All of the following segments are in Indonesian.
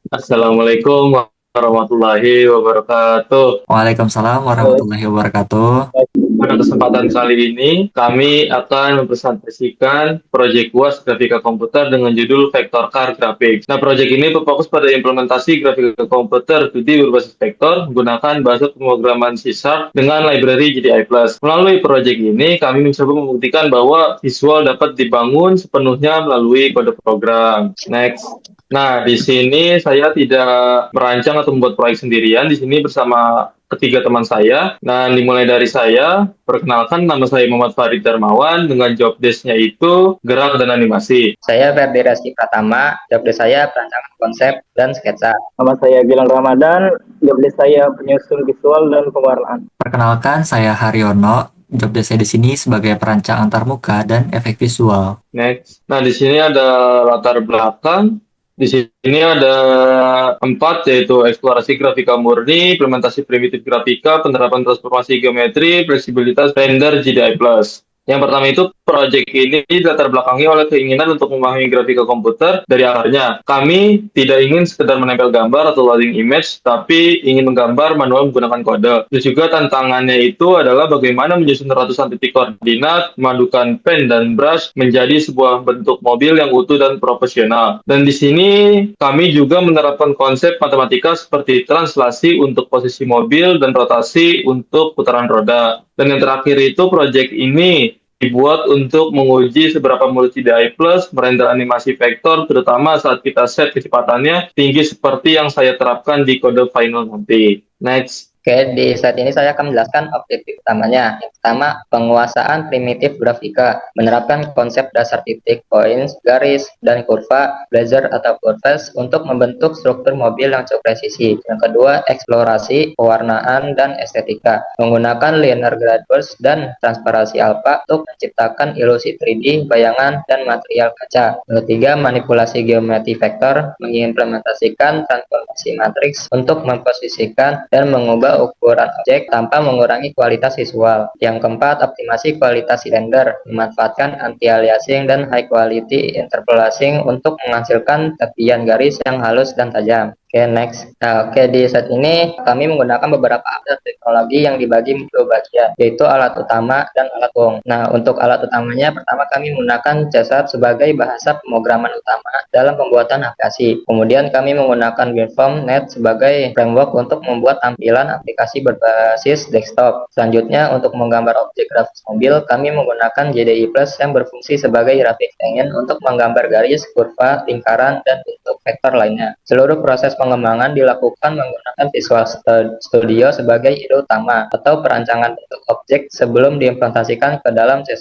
Assalamualaikum warahmatullahi wabarakatuh. Waalaikumsalam warahmatullahi wabarakatuh. Pada kesempatan kali ini, kami akan mempresentasikan proyek UAS grafika komputer dengan judul Vector Car Graphics. Nah, proyek ini berfokus pada implementasi grafika komputer 2D berbasis vektor menggunakan bahasa pemrograman C# dengan library GDI+. Melalui proyek ini, kami mencoba membuktikan bahwa visual dapat dibangun sepenuhnya melalui kode program. Next. Nah, di sini saya tidak merancang atau membuat proyek sendirian. Di sini bersama ketiga teman saya. Nah, dimulai dari saya. Perkenalkan, nama saya Muhammad Farid Darmawan. Dengan job desk-nya itu gerak dan animasi. Saya Ferdi Reski Pratama, jobdesk saya perancangan konsep dan sketsa. Nama saya Gilang Ramadan, jobdesk saya penyusun visual dan pewarnaan. Perkenalkan, saya Haryono. Job desk saya di sini sebagai perancang antarmuka dan efek visual. Next. Nah, di sini ada latar belakang. Di sini ada 4, yaitu eksplorasi grafika murni, implementasi primitif grafika, penerapan transformasi geometri, fleksibilitas render GDI+. Yang pertama itu, proyek ini dilatar belakangi oleh keinginan untuk memahami grafika komputer dari akarnya. Kami tidak ingin sekedar menempel gambar atau loading image, tapi ingin menggambar manual menggunakan kode. Dan juga tantangannya itu adalah bagaimana menyusun ratusan titik koordinat, memadukan pen dan brush menjadi sebuah bentuk mobil yang utuh dan profesional. Dan di sini kami juga menerapkan konsep matematika seperti translasi untuk posisi mobil dan rotasi untuk putaran roda. Dan yang terakhir itu, proyek ini dibuat untuk menguji seberapa multi DI plus merender animasi vektor, terutama saat kita set kecepatannya tinggi seperti yang saya terapkan di kode final nanti. Next. Oke, di saat ini saya akan menjelaskan objektif utamanya. Yang pertama, penguasaan primitif grafika, menerapkan konsep dasar titik, points, garis, dan kurva, blazer atau curves untuk membentuk struktur mobil yang cukup presisi. Yang kedua, eksplorasi, pewarnaan, dan estetika, menggunakan linear graduates dan transparansi alpha untuk menciptakan ilusi 3D, bayangan, dan material kaca. Yang ketiga, manipulasi geometri vektor, mengimplementasikan transformasi matriks untuk memposisikan dan mengubah ukuran objek tanpa mengurangi kualitas visual. Yang keempat, optimasi kualitas render, memanfaatkan anti-aliasing dan high quality interpolation untuk menghasilkan tepian garis yang halus dan tajam. Oke, next. Nah, di saat ini kami menggunakan beberapa alat teknologi yang dibagi dua bagian, yaitu alat utama dan alat umum. Nah, untuk alat utamanya, pertama kami menggunakan C# sebagai bahasa pemrograman utama dalam pembuatan aplikasi. Kemudian kami menggunakan WinForm.net sebagai framework untuk membuat tampilan aplikasi berbasis desktop. Selanjutnya, untuk menggambar objek grafis mobil, kami menggunakan JDI Plus yang berfungsi sebagai grafik engine untuk menggambar garis, kurva, lingkaran, dan bentuk vektor lainnya. Seluruh proses pengembangan dilakukan menggunakan Visual Studio sebagai ide utama atau perancangan bentuk objek sebelum diimplementasikan ke dalam C#.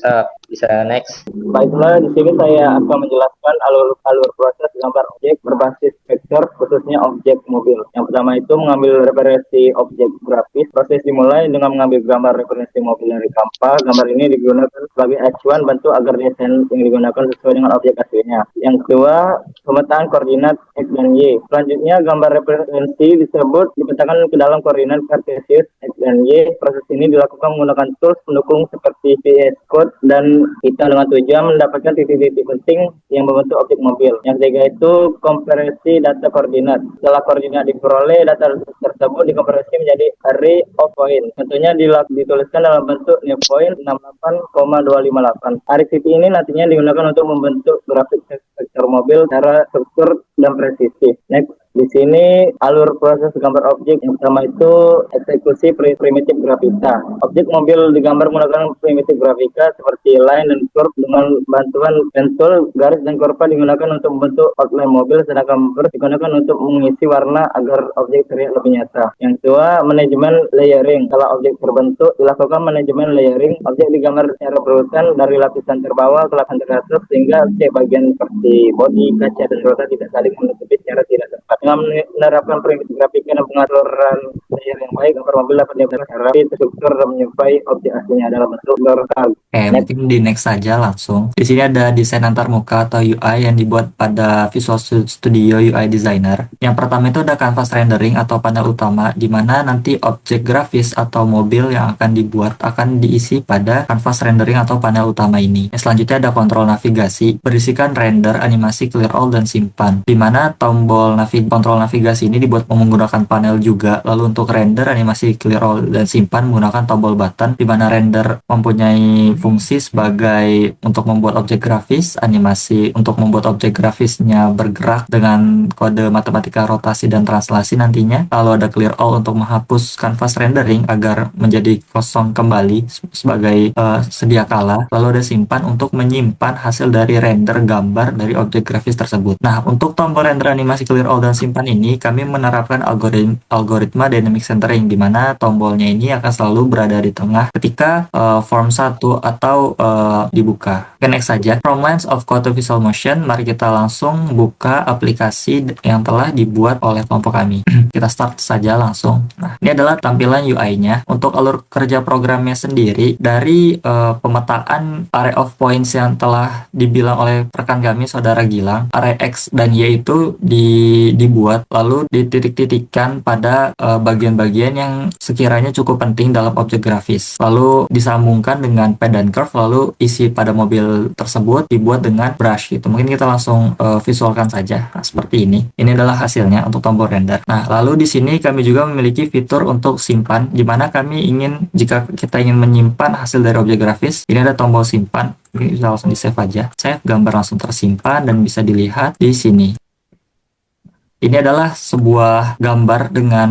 Bisa next. Baiklah, di sini saya akan menjelaskan alur proses gambar objek berbasis vektor, khususnya objek mobil. Yang pertama itu mengambil referensi objek grafis. Proses dimulai dengan mengambil gambar referensi mobil dari Canva. Gambar ini digunakan sebagai acuan bantu agar desain yang digunakan sesuai dengan objek aslinya. Yang kedua, pemetaan koordinat X dan Y. Selanjutnya, gambar referensi disebut dipetakan ke dalam koordinat kartesius X dan Y. Proses ini dilakukan menggunakan tools pendukung seperti VS Code dan kita dengan tujuan mendapatkan titik-titik penting yang membentuk objek mobil. Yang ketiga itu kompresi data koordinat. Setelah koordinat diperoleh, data tersebut dikompresi menjadi array of point. Tentunya dituliskan dalam bentuk new point 68,258. Array titik ini nantinya digunakan untuk membentuk grafik vektor mobil secara struktur dan presisi. Next. Di sini alur proses gambar objek yang pertama itu eksekusi primitif grafika. Objek mobil digambar menggunakan primitif grafika seperti line dan curve dengan bantuan pentul, garis dan kurva digunakan untuk membentuk outline mobil, sedangkan curve digunakan untuk mengisi warna agar objek terlihat lebih nyata. Yang kedua, manajemen layering. Setelah objek terbentuk, dilakukan manajemen layering. Objek digambar secara berurutan dari lapisan terbawah ke lapisan teratas sehingga setiap bagian seperti bodi, kaca, dan roda tidak saling menutupi secara tidak tepat. Dengan menerapkan primitif grafika dan pengaturan layer yang baik, gambar mobil dapat digambarkan secara rapi, terstruktur, dan menyerupai objek aslinya dalam bentuk lorkal. Mungkin di next saja langsung. Di sini ada desain antarmuka atau UI yang dibuat pada Visual Studio UI Designer. Yang pertama itu ada canvas rendering atau panel utama, di mana nanti objek grafis atau mobil yang akan dibuat akan diisi pada canvas rendering atau panel utama ini. Yang selanjutnya ada kontrol navigasi, berisikan render, animasi, clear all, dan simpan, di mana tombol kontrol navigasi ini dibuat menggunakan panel juga. Lalu untuk render, animasi clear all dan simpan menggunakan tombol button, di mana render mempunyai fungsi sebagai untuk membuat objek grafis, animasi untuk membuat objek grafisnya bergerak dengan kode matematika rotasi dan translasi nantinya. Lalu ada clear all untuk menghapus kanvas rendering agar menjadi kosong kembali sebagai sedia kala. Lalu ada simpan untuk menyimpan hasil dari render gambar dari objek grafis tersebut. Nah, untuk tombol render, animasi clear all dan simpan ini kami menerapkan algoritma dynamic centering, di mana tombolnya ini akan selalu berada di tengah ketika form 1 atau dibuka. Oke, next saja. From lines of code to visual motion, mari kita langsung buka aplikasi yang telah dibuat oleh kelompok kami. Kita start saja langsung. Nah, ini adalah tampilan UI-nya. Untuk alur kerja programnya sendiri, dari pemetaan array of points yang telah dibilang oleh rekan kami, Saudara Gilang, array X dan Y itu dibuat lalu dititik-titikkan pada bagian-bagian yang sekiranya cukup penting dalam objek grafis. Lalu disambungkan dengan pad dan curve, lalu isi pada mobil tersebut dibuat dengan brush gitu. Mungkin kita langsung visualkan saja. Nah, seperti ini. Ini adalah hasilnya untuk tombol render. Nah, lalu di sini kami juga memiliki fitur untuk simpan, di mana kami ingin, jika kita ingin menyimpan hasil dari objek grafis, ini ada tombol simpan. Ini bisa langsung di save aja. Save, gambar langsung tersimpan dan bisa dilihat di sini. Ini adalah sebuah gambar dengan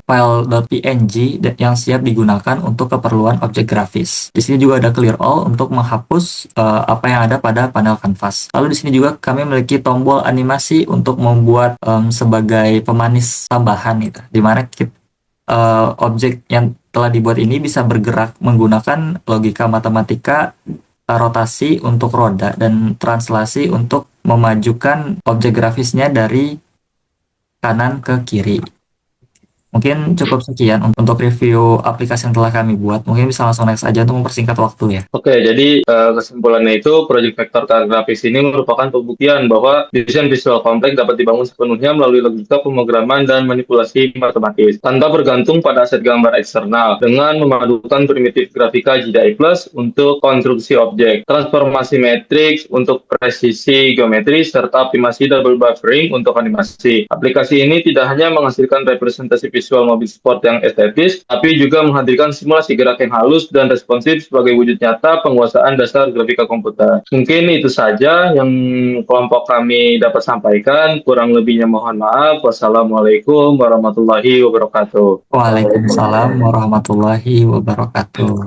file .png yang siap digunakan untuk keperluan objek grafis. Di sini juga ada clear all untuk menghapus apa yang ada pada panel kanvas. Lalu di sini juga kami memiliki tombol animasi untuk membuat sebagai pemanis tambahan gitu, di mana objek yang telah dibuat ini bisa bergerak menggunakan logika matematika rotasi untuk roda dan translasi untuk memajukan objek grafisnya dari kanan ke kiri. Mungkin cukup sekian untuk review aplikasi yang telah kami buat. Mungkin bisa langsung next aja untuk mempersingkat waktu ya. Oke, jadi kesimpulannya itu, Project Vector Grafis ini merupakan pembuktian bahwa desain visual kompleks dapat dibangun sepenuhnya melalui logika pemrograman dan manipulasi matematis, tanpa bergantung pada aset gambar eksternal, dengan memadukan primitif grafika GDI Plus untuk konstruksi objek, transformasi matriks untuk presisi geometri, serta optimasi double buffering untuk animasi. Aplikasi ini tidak hanya menghasilkan representasi visual mobil sport yang estetis, tapi juga menghadirkan simulasi gerak yang halus dan responsif sebagai wujud nyata penguasaan dasar grafika komputer. Mungkin itu saja yang kelompok kami dapat sampaikan. Kurang lebihnya mohon maaf. Wassalamualaikum warahmatullahi wabarakatuh. Waalaikumsalam warahmatullahi wabarakatuh.